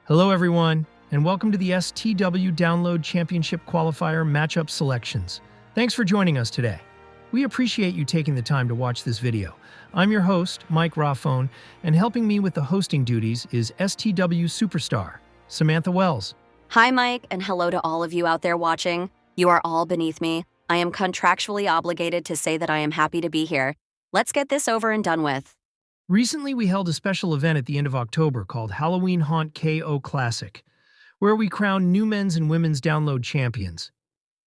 Hello everyone, and welcome to the STW Download Championship Qualifier Matchup Selections. Thanks for joining us today. We appreciate you taking the time to watch this video. I'm your host, Mike Rahfone, and helping me with the hosting duties is STW Superstar, Samantha Wells. Hi, Mike, and hello to all of you out there watching. You are all beneath me. I am contractually obligated to say that I am happy to be here. Let's get this over and done with. Recently, we held a special event at the end of October called Halloween Haunt KO Classic, where we crowned new men's and women's download champions.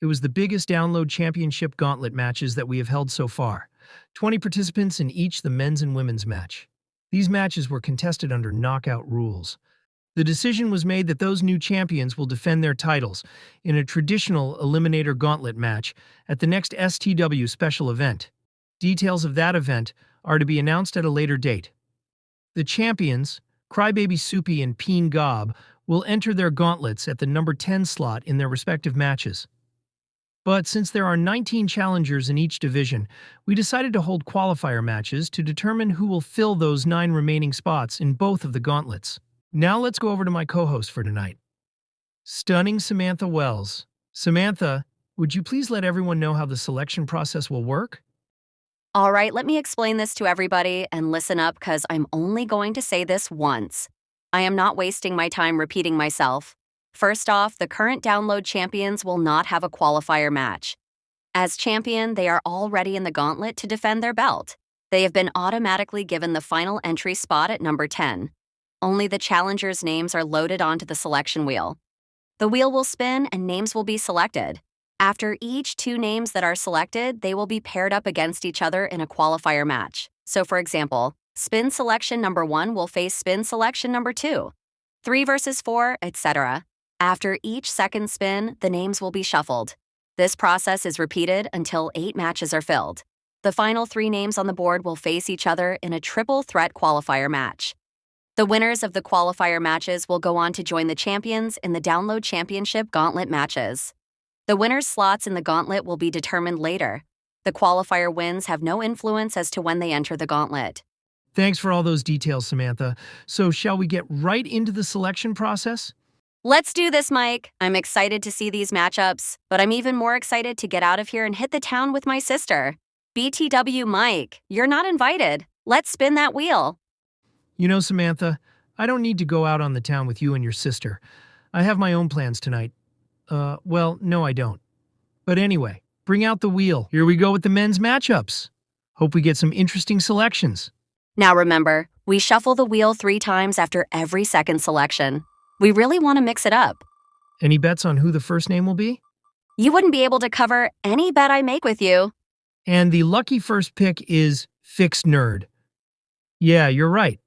It was the biggest download championship gauntlet matches that we have held so far, 20 participants in each the men's and women's match. These matches were contested under knockout rules. The decision was made that those new champions will defend their titles in a traditional Eliminator Gauntlet match at the next STW special event. Details of that event are to be announced at a later date. The champions, Crybaby Soupy and Peen Gob, will enter their gauntlets at the number 10 slot in their respective matches. But since there are 19 challengers in each division, we decided to hold qualifier matches to determine who will fill those 9 remaining spots in both of the gauntlets. Now let's go over to my co-host for tonight, Stunning Samantha Wells. Samantha, would you please let everyone know how the selection process will work? All right, let me explain this to everybody and listen up because I'm only going to say this once. I am not wasting my time repeating myself. First off, the current download champions will not have a qualifier match. As champion, they are already in the gauntlet to defend their belt. They have been automatically given the final entry spot at number 10. Only the challengers' names are loaded onto the selection wheel. The wheel will spin and names will be selected. After each 2 names that are selected, they will be paired up against each other in a qualifier match. So for example, spin selection number 1 will face spin selection number 2. 3 versus 4, etc. After each second spin, the names will be shuffled. This process is repeated until 8 matches are filled. The final 3 names on the board will face each other in a triple threat qualifier match. The winners of the qualifier matches will go on to join the champions in the Download Championship Gauntlet matches. The winners' slots in the gauntlet will be determined later. The qualifier wins have no influence as to when they enter the gauntlet. Thanks for all those details, Samantha. So shall we get right into the selection process? Let's do this, Mike. I'm excited to see these matchups, but I'm even more excited to get out of here and hit the town with my sister. BTW Mike, you're not invited. Let's spin that wheel. You know, Samantha, I don't need to go out on the town with you and your sister. I have my own plans tonight. Well, no, I don't. But anyway, bring out the wheel. Here we go with the men's matchups. Hope we get some interesting selections. Now remember, we shuffle the wheel 3 times after every second selection. We really want to mix it up. Any bets on who the first name will be? You wouldn't be able to cover any bet I make with you. And the lucky first pick is Fixed Nerd. Yeah, you're right.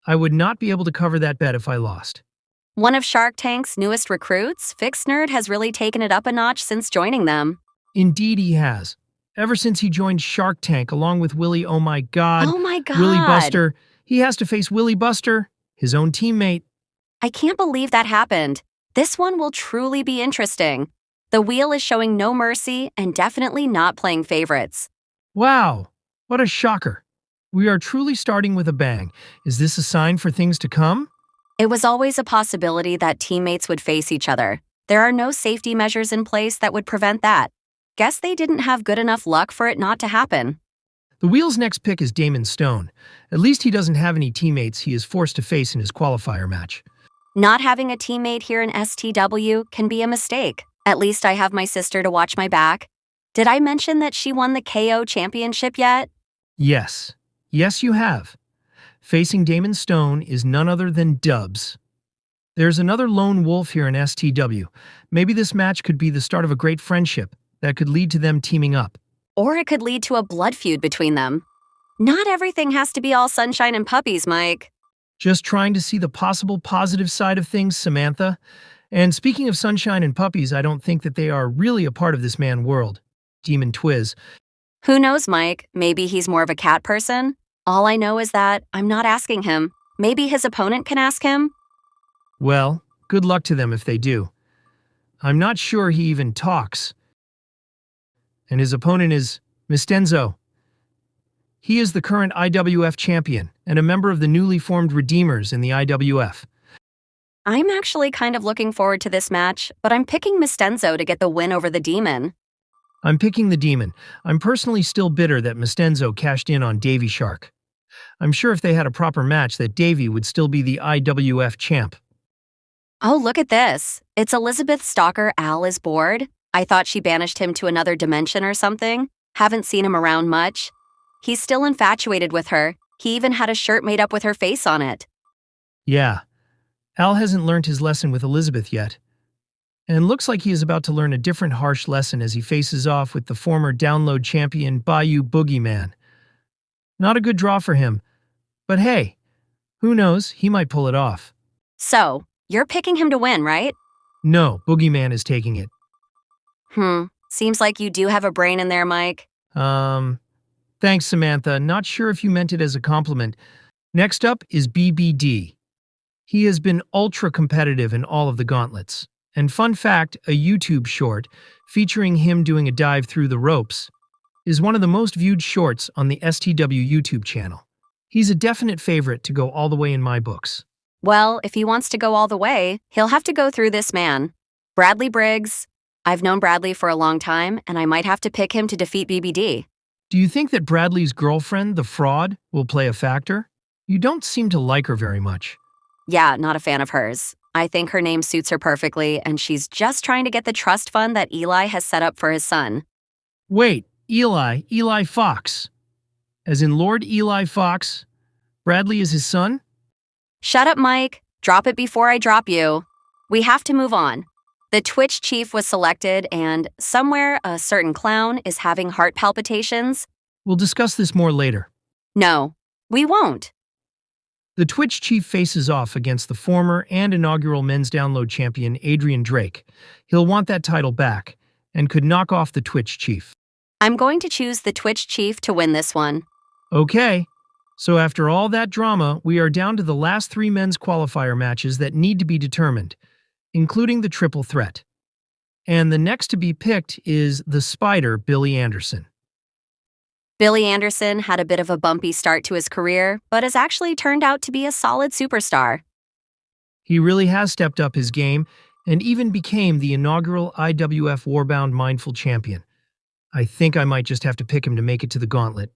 I would not be able to cover that bet if I lost. One of Shark Tank's newest recruits, Fixed Nerd has really taken it up a notch since joining them. Indeed he has. Ever since he joined Shark Tank along with Willie Oh My God, Willie God. Buster, he has to face Willie Buster, his own teammate. I can't believe that happened. This one will truly be interesting. The wheel is showing no mercy and definitely not playing favorites. Wow, what a shocker. We are truly starting with a bang. Is this a sign for things to come? It was always a possibility that teammates would face each other. There are no safety measures in place that would prevent that. Guess they didn't have good enough luck for it not to happen. The wheel's next pick is Damon Stone. At least he doesn't have any teammates he is forced to face in his qualifier match. Not having a teammate here in STW can be a mistake. At least I have my sister to watch my back. Did I mention that she won the KO championship yet? Yes. Yes, you have. Facing Damon Stone is none other than Dubs. There's another lone wolf here in STW. Maybe this match could be the start of a great friendship that could lead to them teaming up. Or it could lead to a blood feud between them. Not everything has to be all sunshine and puppies, Mike. Just trying to see the possible positive side of things, Samantha. And speaking of sunshine and puppies, I don't think that they are really a part of this man world. Demon Twiz. Who knows, Mike? Maybe he's more of a cat person? All I know is that I'm not asking him. Maybe his opponent can ask him? Well, good luck to them if they do. I'm not sure he even talks. And his opponent is Mistenzo. He is the current IWF champion and a member of the newly formed Redeemers in the IWF. I'm actually kind of looking forward to this match, but I'm picking Mistenzo to get the win over the Demon. I'm picking the Demon. I'm personally still bitter that Mistenzo cashed in on Davy Shark. I'm sure if they had a proper match that Davy would still be the IWF champ. Oh, look at this. It's Elizabeth's stalker Al is bored. I thought she banished him to another dimension or something. Haven't seen him around much. He's still infatuated with her. He even had a shirt made up with her face on it. Yeah, Al hasn't learned his lesson with Elizabeth yet. And looks like he is about to learn a different harsh lesson as he faces off with the former download champion Bayou Boogeyman. Not a good draw for him, but hey, who knows, he might pull it off. So, you're picking him to win, right? No, Boogeyman is taking it. Seems like you do have a brain in there, Mike. Thanks, Samantha. Not sure if you meant it as a compliment. Next up is BBD. He has been ultra competitive in all of the gauntlets. And fun fact, a YouTube short featuring him doing a dive through the ropes is one of the most viewed shorts on the STW YouTube channel. He's a definite favorite to go all the way in my books. Well, if he wants to go all the way, he'll have to go through this man. Bradley Briggs. I've known Bradley for a long time, and I might have to pick him to defeat BBD. Do you think that Bradley's girlfriend, the fraud, will play a factor? You don't seem to like her very much. Yeah, not a fan of hers. I think her name suits her perfectly, and she's just trying to get the trust fund that Eli has set up for his son. Wait, Eli Fox. As in Lord Eli Fox? Bradley is his son? Shut up, Mike. Drop it before I drop you. We have to move on. The Twitch chief was selected, and somewhere a certain clown is having heart palpitations. We'll discuss this more later. No, we won't. The Twitch chief faces off against the former and inaugural men's download champion Adrian Drake. He'll want that title back and could knock off the Twitch chief. I'm going to choose the Twitch chief to win this one. Okay, so after all that drama, we are down to the last 3 men's qualifier matches that need to be determined, including the triple threat. And the next to be picked is the Spider, Billy Anderson. Billy Anderson had a bit of a bumpy start to his career, but has actually turned out to be a solid superstar. He really has stepped up his game and even became the inaugural IWF Warbound Mindful Champion. I think I might just have to pick him to make it to the gauntlet.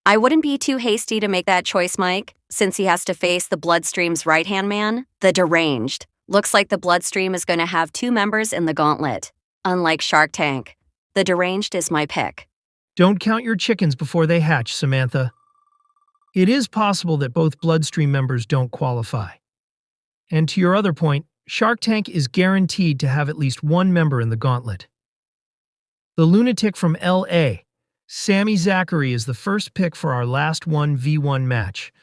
I wouldn't be too hasty to make that choice, Mike, since he has to face the Bloodstream's right-hand man, the Deranged. Looks like the Bloodstream is going to have 2 members in the gauntlet. Unlike SharkTank, the Deranged is my pick. Don't count your chickens before they hatch, Samantha. It is possible that both Bloodstream members don't qualify. And to your other point, Shark Tank is guaranteed to have at least 1 member in the gauntlet. The lunatic from LA, Sammy Zachary, is the first pick for our last 1v1 match.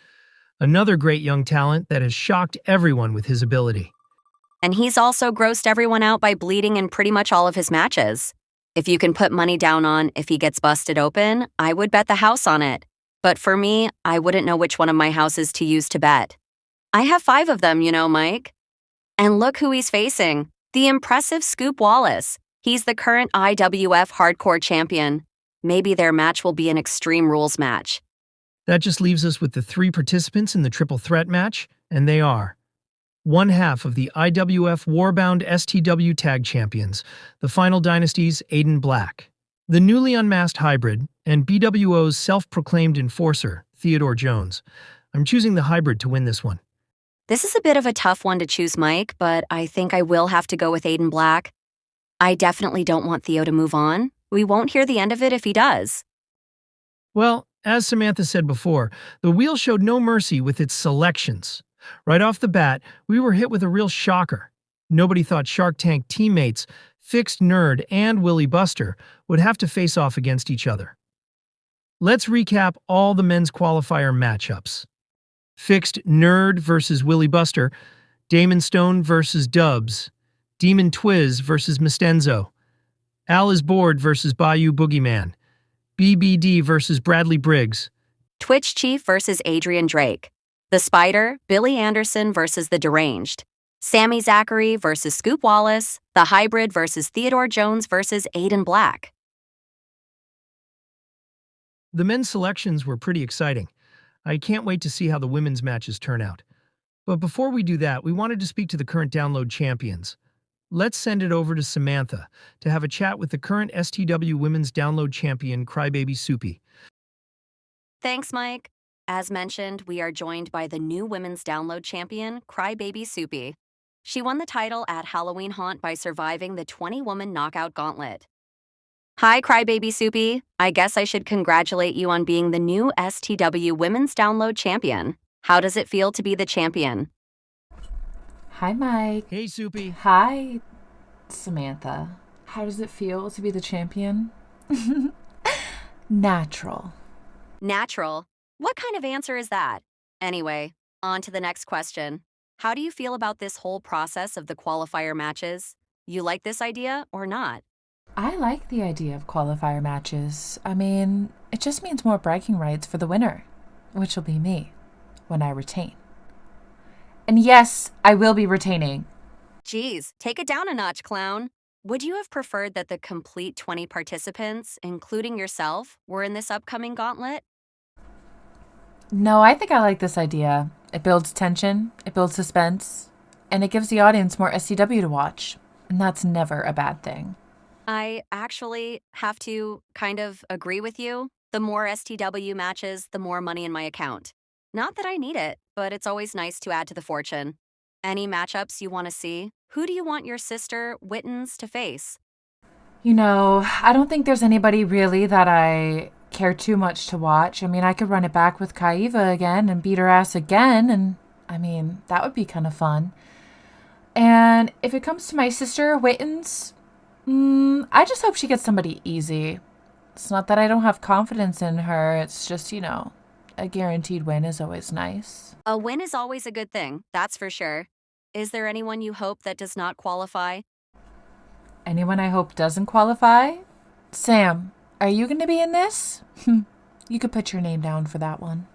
Another great young talent that has shocked everyone with his ability. And he's also grossed everyone out by bleeding in pretty much all of his matches. If you can put money down on if he gets busted open, I would bet the house on it. But for me, I wouldn't know which one of my houses to use to bet. I have 5 of them, you know, Mike. And look who he's facing. The impressive Scoop Wallace. He's the current IWF Hardcore Champion. Maybe their match will be an Extreme Rules match. That just leaves us with the 3 participants in the triple threat match, and they are one half of the IWF Warbound STW Tag Champions, the Final Dynasty's Aiden Black, the newly unmasked Hybrid, and BWO's self-proclaimed enforcer, Theodore Jones. I'm choosing the Hybrid to win this one. This is a bit of a tough one to choose, Mike, but I think I will have to go with Aiden Black. I definitely don't want Theo to move on. We won't hear the end of it if he does. Well, as Samantha said before, the wheel showed no mercy with its selections. Right off the bat, we were hit with a real shocker. Nobody thought Shark Tank teammates, Fixed Nerd and Willie Buster, would have to face off against each other. Let's recap all the men's qualifier matchups. Fixed Nerd versus Willie Buster, Damon Stone versus Dubs, Demon Twiz versus Mistenzo, Al is Bored versus Bayou Boogeyman, BBD versus Bradley Briggs, Twitch Chief versus Adrian Drake, The Spider, Billy Anderson versus The Deranged, Sammy Zachary versus Scoop Wallace, The Hybrid versus Theodore Jones versus Aiden Black. The men's selections were pretty exciting. I can't wait to see how the women's matches turn out. But before we do that, we wanted to speak to the current download champions. Let's send it over to Samantha to have a chat with the current STW Women's Download Champion, Crybaby Soupy. Thanks, Mike. As mentioned, we are joined by the new women's download champion, Crybaby Soupy. She won the title at Halloween Haunt by surviving the 20-woman knockout gauntlet. Hi, Crybaby Soupy. I guess I should congratulate you on being the new STW Women's Download Champion. How does it feel to be the champion? Hi, Mike. Hey, Soupy. Hi, Samantha. How does it feel to be the champion? Natural. Natural? What kind of answer is that? Anyway, on to the next question. How do you feel about this whole process of the qualifier matches? You like this idea or not? I like the idea of qualifier matches. I mean, it just means more bragging rights for the winner, which will be me, when I retain. And yes, I will be retaining. Geez, take it down a notch, clown. Would you have preferred that the complete 20 participants, including yourself, were in this upcoming gauntlet? No, I think I like this idea. It builds tension, it builds suspense, and it gives the audience more SCW to watch. And that's never a bad thing. I actually have to kind of agree with you. The more STW matches, the more money in my account. Not that I need it, but it's always nice to add to the fortune. Any matchups you want to see? Who do you want your sister, Wittens, to face? You know, I don't think there's anybody really that I care too much to watch. I mean, I could run it back with Kaiva again and beat her ass again, and I mean, that would be kind of fun. And if it comes to my sister, Wittens, I just hope she gets somebody easy. It's not that I don't have confidence in her, it's just, you know, a guaranteed win is always nice. A win is always a good thing, that's for sure. Is there anyone you hope that does not qualify? Anyone I hope doesn't qualify? Sam, are you going to be in this? You could put your name down for that one.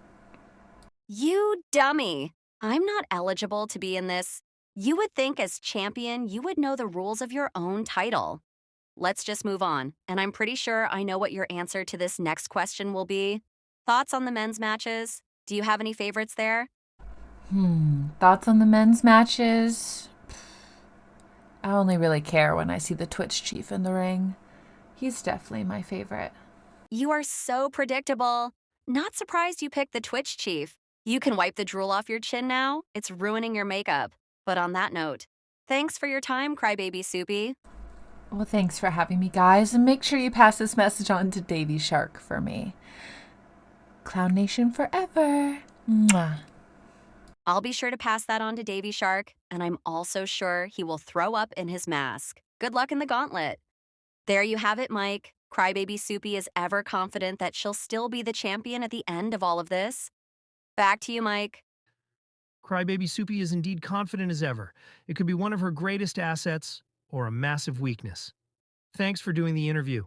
You dummy! I'm not eligible to be in this. You would think as champion you would know the rules of your own title. Let's just move on, and I'm pretty sure I know what your answer to this next question will be. Thoughts on the men's matches? Do you have any favorites there? Thoughts on the men's matches? I only really care when I see the Twitch chief in the ring. He's definitely my favorite. You are so predictable. Not surprised you picked the Twitch chief. You can wipe the drool off your chin now. It's ruining your makeup. But on that note, thanks for your time, Crybaby Soupy. Well, thanks for having me, guys, and make sure you pass this message on to Davy Shark for me. Clown Nation forever. Mwah. I'll be sure to pass that on to Davy Shark, and I'm also sure he will throw up in his mask. Good luck in the gauntlet. There you have it, Mike. Crybaby Soupy is ever confident that she'll still be the champion at the end of all of this. Back to you, Mike. Crybaby Soupy is indeed confident as ever. It could be one of her greatest assets or a massive weakness. Thanks for doing the interview.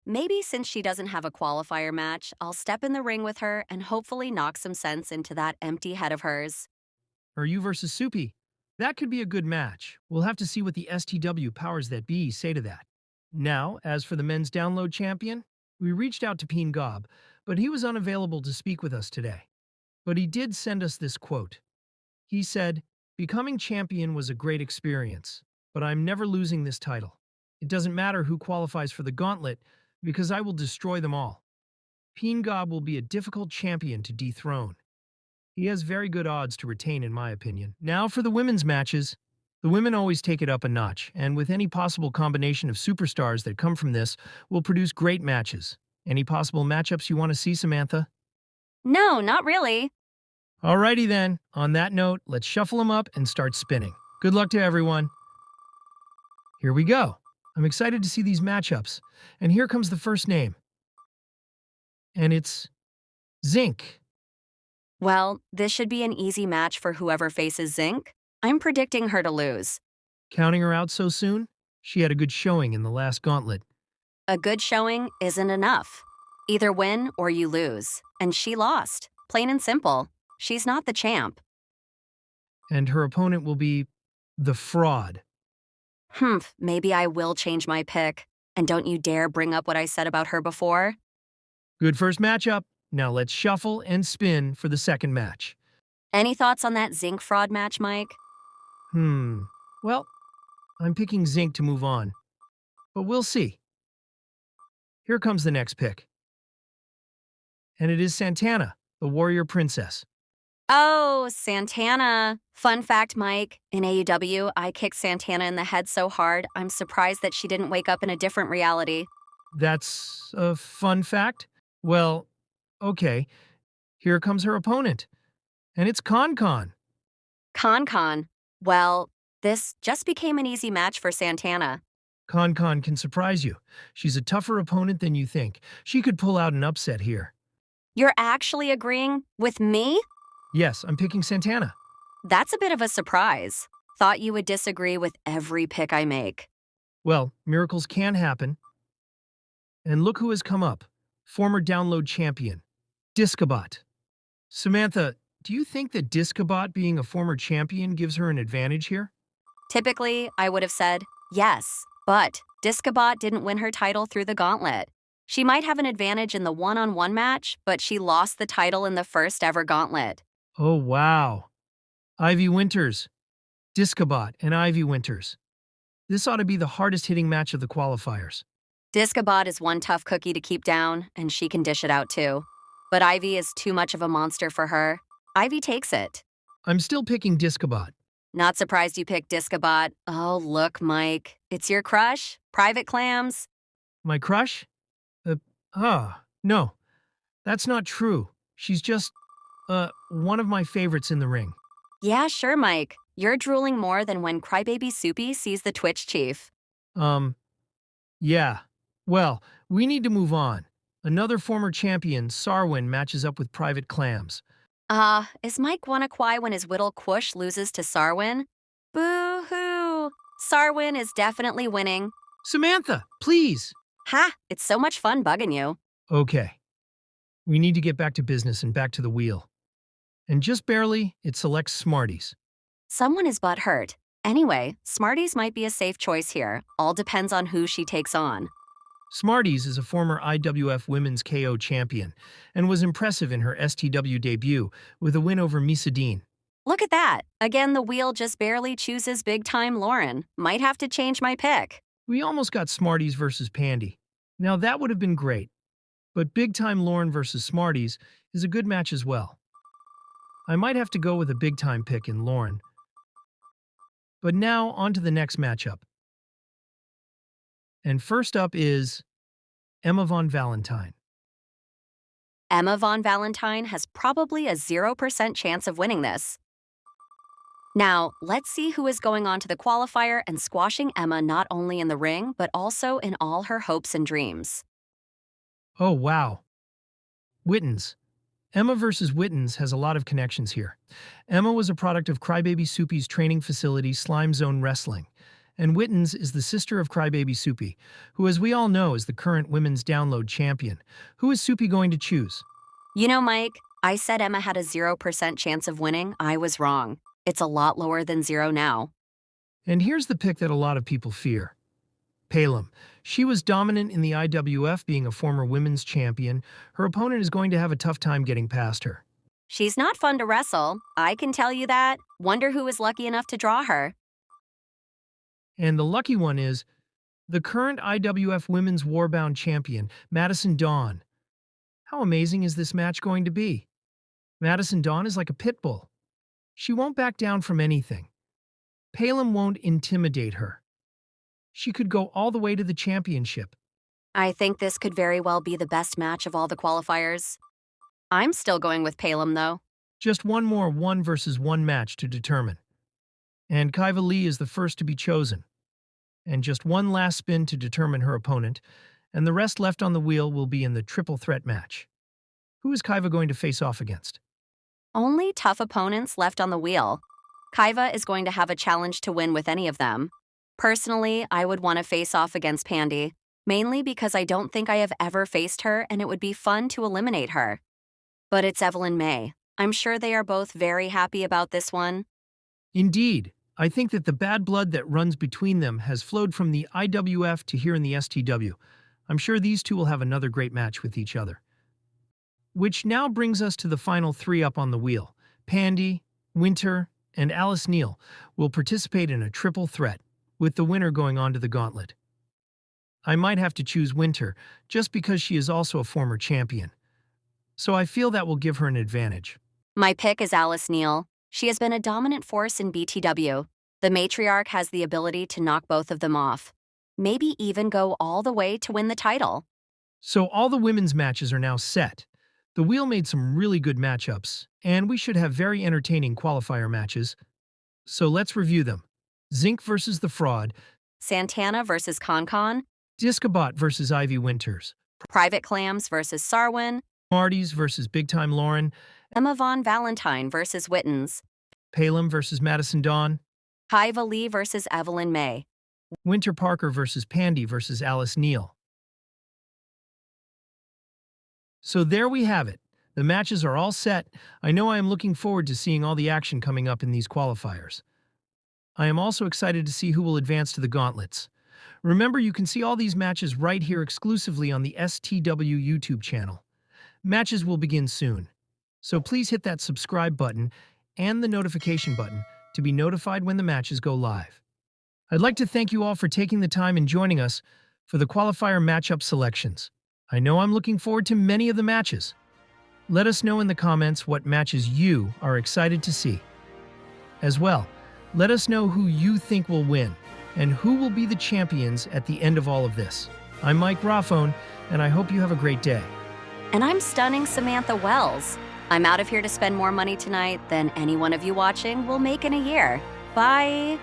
Maybe since she doesn't have a qualifier match, I'll step in the ring with her and hopefully knock some sense into that empty head of hers. Or you versus Soupy. That could be a good match. We'll have to see what the STW powers that be say to that. Now, as for the men's download champion, we reached out to Peen Gob, but he was unavailable to speak with us today. But he did send us this quote. He said, "Becoming champion was a great experience, but I'm never losing this title. It doesn't matter who qualifies for the gauntlet, because I will destroy them all. Peen Gob will be a difficult champion to dethrone. He has very good odds to retain, in my opinion." Now for the women's matches. The women always take it up a notch, and with any possible combination of superstars that come from this, will produce great matches. Any possible matchups you want to see, Samantha? No, not really. Alrighty then. On that note, let's shuffle them up and start spinning. Good luck to everyone. Here we go. I'm excited to see these matchups. And here comes the first name. And it's Zinc. Well, this should be an easy match for whoever faces Zinc. I'm predicting her to lose. Counting her out so soon? She had a good showing in the last gauntlet. A good showing isn't enough. Either win or you lose. And she lost. Plain and simple. She's not the champ. And her opponent will be the Fraud. Maybe I will change my pick. And don't you dare bring up what I said about her before. Good first matchup. Now let's shuffle and spin for the second match. Any thoughts on that zinc fraud match, Mike? Well, I'm picking Zinc to move on, but we'll see. Here comes the next pick. And it is Santana, the warrior princess. Oh, Santana. Fun fact, Mike. In AEW, I kicked Santana in the head so hard, I'm surprised that she didn't wake up in a different reality. That's a fun fact? Well, okay. Here comes her opponent. And it's Con. Con. Well, this just became an easy match for Santana. Con can surprise you. She's a tougher opponent than you think. She could pull out an upset here. You're actually agreeing with me? Yes, I'm picking Santana. That's a bit of a surprise. Thought you would disagree with every pick I make. Well, miracles can happen. And look who has come up. Former download champion, Discobot. Samantha, do you think that Discobot being a former champion gives her an advantage here? Typically, I would have said yes, but Discobot didn't win her title through the gauntlet. She might have an advantage in the one-on-one match, but she lost the title in the first ever gauntlet. Oh, wow. Ivy Winters, Discobot, and Ivy Winters. This ought to be the hardest hitting match of the qualifiers. Discobot is one tough cookie to keep down, and she can dish it out too. But Ivy is too much of a monster for her. Ivy takes it. I'm still picking Discobot. Not surprised you picked Discobot. Oh, look, Mike. It's your crush? Private Clams? My crush? No. That's not true. She's just, one of my favorites in the ring. Yeah, sure, Mike. You're drooling more than when Crybaby Soupy sees the Twitch chief. Yeah. Well, we need to move on. Another former champion, Sarwin, matches up with Private Clams. Is Mike wanna cry when his Whittle Quoosh loses to Sarwin? Boo-hoo! Sarwin is definitely winning. Samantha, please! Ha! It's so much fun bugging you. Okay. We need to get back to business and back to the wheel. And just barely, it selects Smarties. Someone is butthurt. Anyway, Smarties might be a safe choice here. All depends on who she takes on. Smarties is a former IWF Women's KO champion and was impressive in her STW debut with a win over Misa Dean. Look at that. Again, the wheel just barely chooses big-time Lauren. Might have to change my pick. We almost got Smarties versus Pandy. Now that would have been great, but big-time Lauren versus Smarties is a good match as well. I might have to go with a big-time pick in Lauren. But now, on to the next matchup. And first up is Emma Von Valentine. Emma Von Valentine has probably a 0% chance of winning this. Now, let's see who is going on to the qualifier and squashing Emma not only in the ring, but also in all her hopes and dreams. Oh, wow. Wittens. Emma versus Wittens has a lot of connections here. Emma was a product of Crybaby Soupy's training facility, Slime Zone Wrestling. And Wittens is the sister of Crybaby Soupy, who, as we all know, is the current women's download champion. Who is Soupy going to choose? You know, Mike, I said Emma had a 0% chance of winning. I was wrong. It's a lot lower than 0 now. And here's the pick that a lot of people fear. Palem. She was dominant in the IWF, being a former women's champion. Her opponent is going to have a tough time getting past her. She's not fun to wrestle. I can tell you that. Wonder who was lucky enough to draw her. And the lucky one is the current IWF Women's Warbound champion, Madison Dawn. How amazing is this match going to be? Madison Dawn is like a pit bull. She won't back down from anything. Palem won't intimidate her. She could go all the way to the championship. I think this could very well be the best match of all the qualifiers. I'm still going with Palem, though. Just one more 1-versus-1 match to determine. And Kaiva Lee is the first to be chosen. And just one last spin to determine her opponent, and the rest left on the wheel will be in the triple threat match. Who is Kaiva going to face off against? Only tough opponents left on the wheel. Kaiva is going to have a challenge to win with any of them. Personally, I would want to face off against Pandy, mainly because I don't think I have ever faced her and it would be fun to eliminate her. But it's Evelyn May. I'm sure they are both very happy about this one. Indeed. I think that the bad blood that runs between them has flowed from the IWF to here in the STW. I'm sure these two will have another great match with each other. Which now brings us to the final 3 up on the wheel, Pandy, Winter, and Alice Neal will participate in a triple threat, with the winner going on to the gauntlet. I might have to choose Winter, just because she is also a former champion. So I feel that will give her an advantage. My pick is Alice Neal. She has been a dominant force in BTW. The matriarch has the ability to knock both of them off. Maybe even go all the way to win the title. So all the women's matches are now set. The wheel made some really good matchups, and we should have very entertaining qualifier matches. So let's review them. Zinc versus The Fraud, Santana versus Concon, Discobot versus Ivy Winters, Private Clams versus Sarwin, Marty's versus Big Time Lauren, Emma Von Valentine versus Wittens, Palem versus Madison Dawn, Haiva Lee versus Evelyn May. Winter Parker versus Pandy versus Alice Neal. So there we have it. The matches are all set. I know I am looking forward to seeing all the action coming up in these qualifiers. I am also excited to see who will advance to the gauntlets. Remember, you can see all these matches right here exclusively on the STW YouTube channel. Matches will begin soon. So please hit that subscribe button and the notification button to be notified when the matches go live. I'd like to thank you all for taking the time and joining us for the qualifier matchup selections. I know I'm looking forward to many of the matches. Let us know in the comments what matches you are excited to see. As well, let us know who you think will win and who will be the champions at the end of all of this. I'm Mike Rahfone, and I hope you have a great day. And I'm Stunning Samantha Wells. I'm out of here to spend more money tonight than any one of you watching will make in a year. Bye!